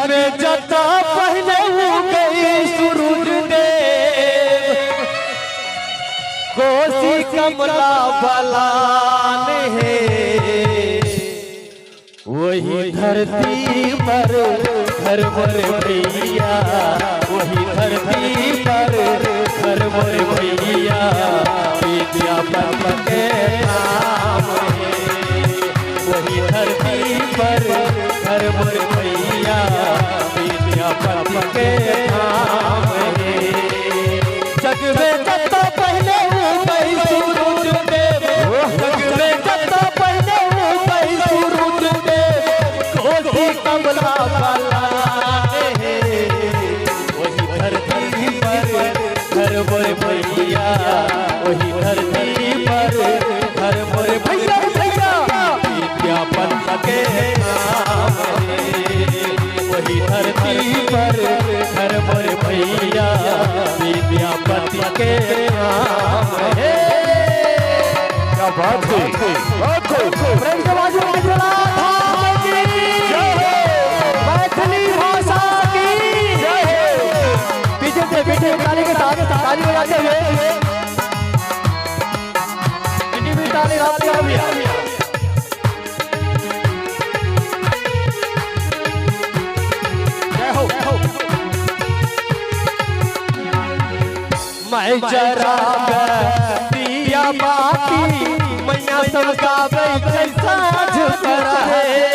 में जता पहले गई सूरज देव कोसी कमला बलान है वही धरती पर घर मोर भैया वही धरती पर घर मोर भैया विद्यापति के नाम है वही धरती पर घर मोर भैया विद्यापति के नाम है जग में जता पहले गई सूरज देव जग में जता पहले गई सूरज देव कोसी कमला बलान है वही धरती पर घर मोर भैया वही धरती पर घर मोर भैया विद्यापति के नाम है वही धरती पर घर मोर भैया विद्यापति के नाम है। क्या बात है मैथिली भाषा की पीछे से पीछे ताली के साथ ताली बजाते हुए ताली रात का भी मैं जरा दिया बाकी मैया सबका साझ करा है